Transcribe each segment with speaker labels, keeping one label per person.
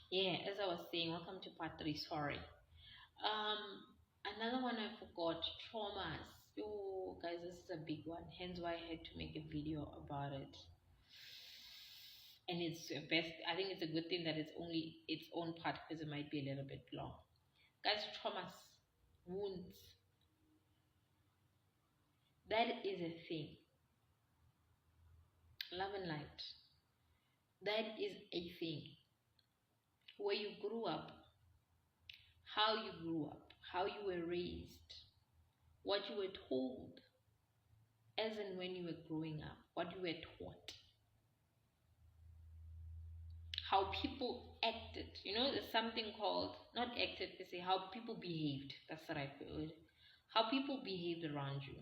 Speaker 1: Yeah, as I was saying, welcome to part three. Sorry. Um, Another one I forgot, traumas. Oh, guys, this is a big one. Hence why I had to make a video about it. And it's a best. I think it's a good thing that it's only its own part because it might be a little bit long. Guys, traumas, wounds. That is a thing. Love and light. That is a thing. Where you grew up, how you grew up, how you were raised, what you were told as and when you were growing up, what you were taught, how people acted. You know, there's something called, not acted per se, how people behaved. That's the right word. How people behaved around you.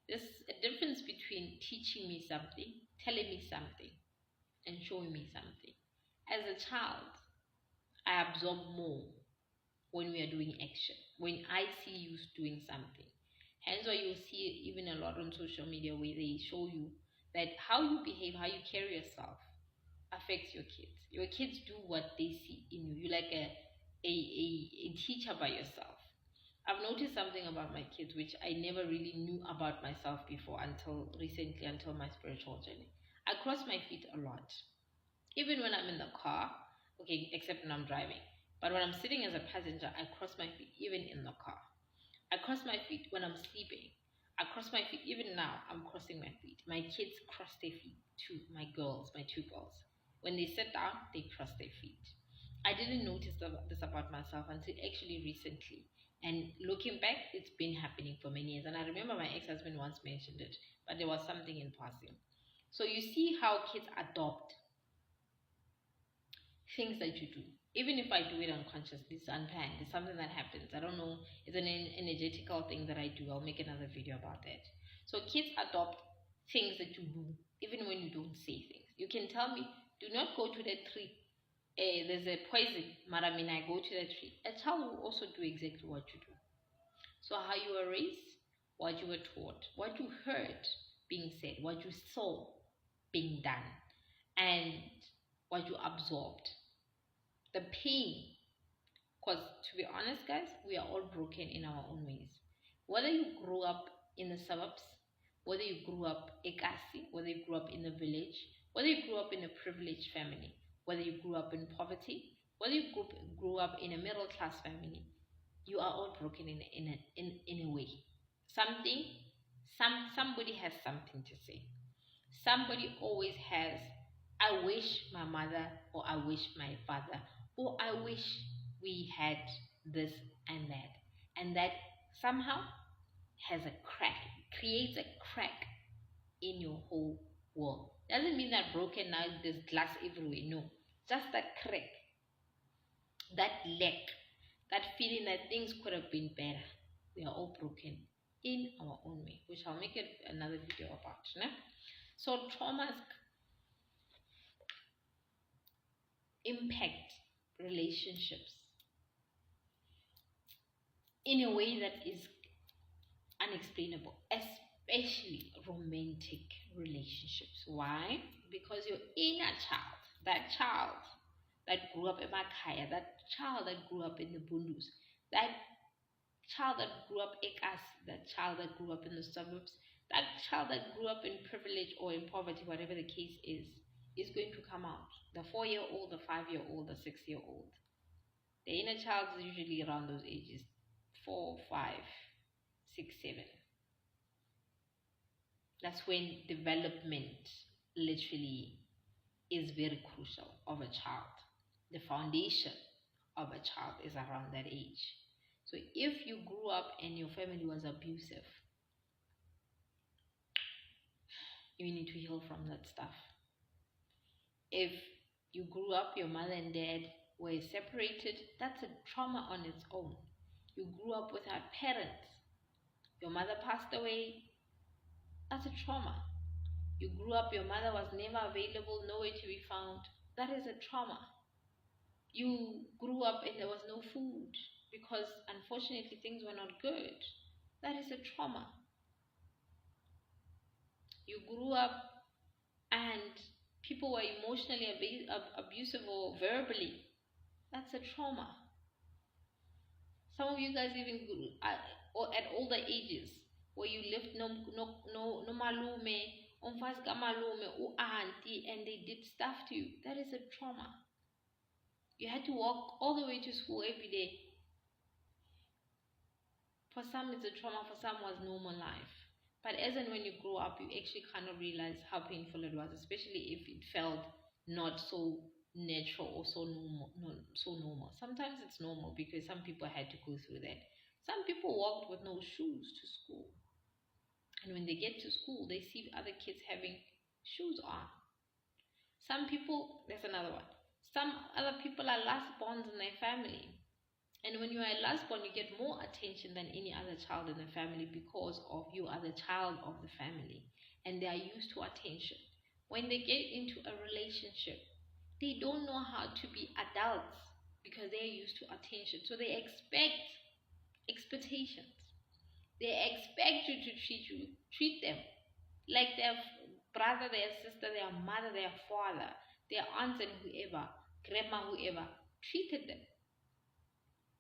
Speaker 1: There's a difference between teaching me something, telling me something, and showing me something. As a child, I absorb more when we are doing action, when I see you doing something. Hence why you see it even a lot on social media where they show you that how you behave, how you carry yourself affects your kids. Your kids do what they see in you. You're like a teacher by yourself. I've noticed something about my kids which I never really knew about myself before until recently, until my spiritual journey. I cross my feet a lot. Even when I'm in the car, okay, except when I'm driving. But when I'm sitting as a passenger, I cross my feet even in the car. I cross my feet when I'm sleeping. I cross my feet even now. I'm crossing my feet. My kids cross their feet too. My girls, my two girls. When they sit down, they cross their feet. I didn't notice this about myself until actually recently. And looking back, it's been happening for many years. And I remember my ex-husband once mentioned it, but there was something in passing. So you see how kids adopt things that you do. Even if I do it unconsciously, it's unplanned. It's something that happens. I don't know. It's an energetical thing that I do. I'll make another video about that. So kids adopt things that you do, even when you don't say things. You can tell me, do not go to that tree. There's a poison. Maramina, I go to that tree. A child will also do exactly what you do. So how you were raised, what you were taught, what you heard being said, what you saw being done, and what you absorbed. The pain, because to be honest, guys, we are all broken in our own ways. Whether you grew up in the suburbs, whether you grew up ekasi, whether you grew up in the village, whether you grew up in a privileged family, whether you grew up in poverty, whether you grew up in a middle class family, you are all broken in a way. Something, somebody has something to say. Somebody always has, I wish my mother, or I wish my father, or I wish we had this and that. And that somehow has a crack, creates a crack in your whole world. Doesn't mean that broken now there's glass everywhere. No. Just that crack, that lack, that feeling that things could have been better. We are all broken in our own way, which I'll make it another video about. Né? So traumas impact relationships in a way that is unexplainable, especially romantic relationships. Why? Because your inner child, that grew up in Makaya, that child that grew up in the Bundus, that child that grew up ekas, that child that grew up in the suburbs, that child that grew up in privilege or in poverty, whatever the case is going to come out. The 4 year old, the 5 year old, the 6 year old. The inner child is usually around those ages 4, 5, 6, 7. That's when development literally is very crucial of a child. The foundation of a child is around that age. So if you grew up and your family was abusive, you need to heal from that stuff. If you grew up, your mother and dad were separated, that's a trauma on its own. You grew up without parents, your mother passed away, that's a trauma. You grew up, your mother was never available, nowhere to be found, that is a trauma. You grew up and there was no food because unfortunately things were not good, that is a trauma. You grew up and people were emotionally abusive or verbally, That's a trauma. Some of you guys even or at older ages where you lived no malume, umfazi malume, auntie, and they did stuff to you. That is a trauma. You had to walk all the way to school every day. For some, it's a trauma. For some, was normal life. But as and when you grow up, you actually kind of realize how painful it was, especially if it felt not so natural or so normal. No, so normal. Sometimes it's normal because some people had to go through that. Some people walked with no shoes to school, and when they get to school, they see other kids having shoes on. Some people, there's another one. Some other people are last borns in their family. And when you are a last born, you get more attention than any other child in the family because of you are the child of the family. And they are used to attention. When they get into a relationship, they don't know how to be adults because they are used to attention. So they expect expectations. They expect you to treat them like their brother, their sister, their mother, their father, their aunts and whoever, grandma, whoever, treated them.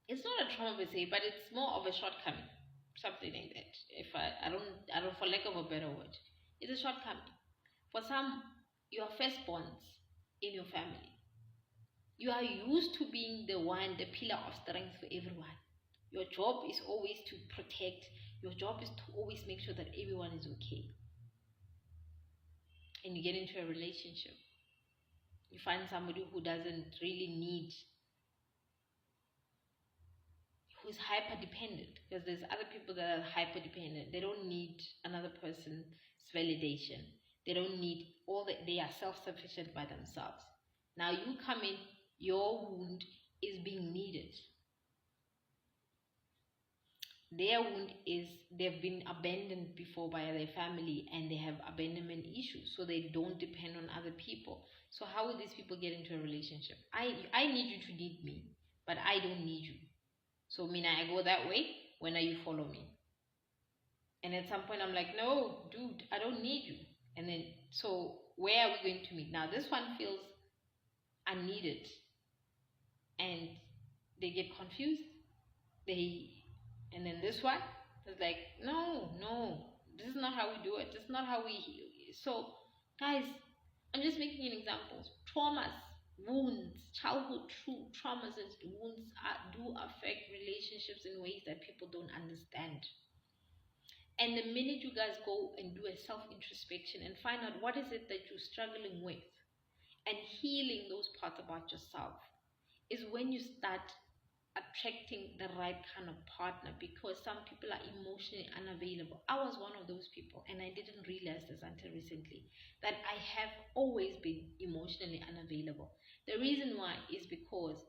Speaker 1: It's not a trauma per se, but it's more of a shortcoming, something like that. If I don't, for lack of a better word, it's a shortcoming. For some, you are firstborns in your family. You are used to being the one, the pillar of strength for everyone. Your job is always to protect. Your job is to always make sure that everyone is okay. And you get into a relationship. You find somebody who doesn't really need, who's hyper dependent, because there's other people that are hyper dependent. They don't need another person's validation. They don't need all that. They are self-sufficient by themselves. Now you come in, your wound is being needed. Their wound is they've been abandoned before by their family and they have abandonment issues, so they don't depend on other people. So how will these people get into a relationship? I need you to need me, but I don't need you. So Mina, I go that way. When are you follow me? And at some point I'm like, no, dude, I don't need you. And then so where are we going to meet? Now this one feels unneeded and they get confused. And then this one is like, no, this is not how we do it. This is not how we heal. So guys, I'm just making an example. Traumas, wounds, childhood traumas and wounds do affect relationships in ways that people don't understand. And the minute you guys go and do a self-introspection and find out what is it that you're struggling with and healing those parts about yourself, is when you start attracting the right kind of partner, because some people are emotionally unavailable. I was one of those people, and I didn't realize this until recently, that I have always been emotionally unavailable. The reason why is because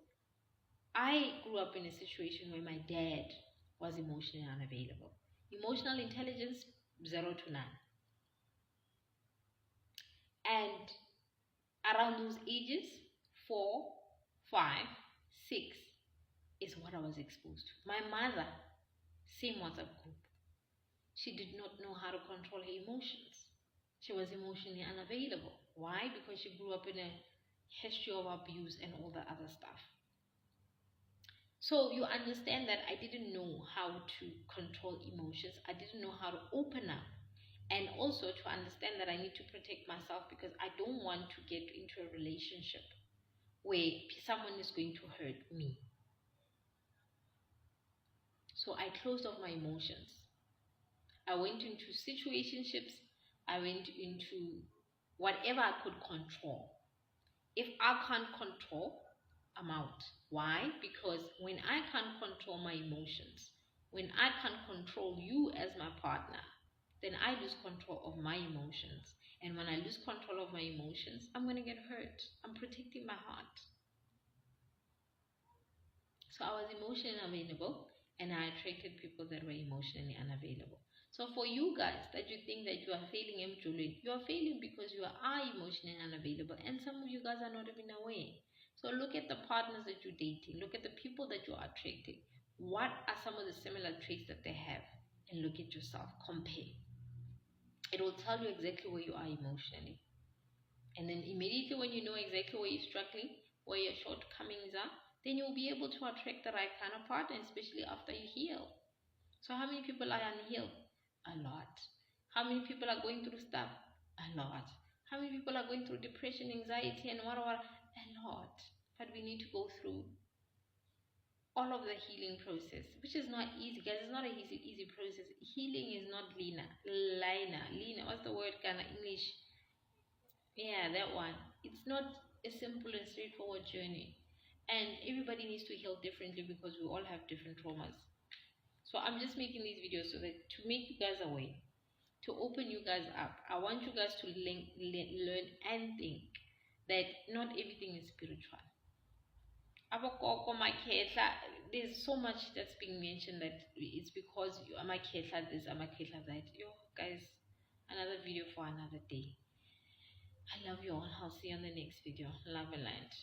Speaker 1: I grew up in a situation where my dad was emotionally unavailable. Emotional intelligence 0 to 9. And around those ages, 4, 5, 6, is what I was exposed to. My mother, same WhatsApp group. She did not know how to control her emotions. She was emotionally unavailable. Why? Because she grew up in a history of abuse and all the other stuff. So you understand that I didn't know how to control emotions. I didn't know how to open up. And also to understand that I need to protect myself because I don't want to get into a relationship where someone is going to hurt me. So I closed off my emotions. I went into situationships. I went into whatever I could control. If I can't control, I'm out. Why? Because when I can't control my emotions, when I can't control you as my partner, then I lose control of my emotions. And when I lose control of my emotions, I'm going to get hurt. I'm protecting my heart. So I was emotionally unavailable, and I attracted people that were emotionally unavailable. So for you guys that you think that you are failing Umjolo, you are failing because you are emotionally unavailable, and some of you guys are not even aware. So look at the partners that you're dating, look at the people that you are attracting. What are some of the similar traits that they have? And look at yourself, compare. It will tell you exactly where you are emotionally. And then immediately when you know exactly where you're struggling, where your shortcomings are, then you'll be able to attract the right kind of partner, especially after you heal. So how many people are unhealed? A lot. How many people are going through stuff? A lot. How many people are going through depression, anxiety, and what? A lot. But we need to go through all of the healing process, which is not easy, guys. It's not an easy process. Healing is not linear. What's the word? Kind of English. Yeah, that one. It's not a simple and straightforward journey, and everybody needs to heal differently because we all have different traumas. So I'm just making these videos so that to make you guys aware, to open you guys up. I want you guys to learn and think that not everything is spiritual. Abakoko makhetla, there's so much that's being mentioned that it's because you amakhetla this, amakhetla that. Yo, guys, another video for another day. I love you all. I'll see you on the next video. Love and light.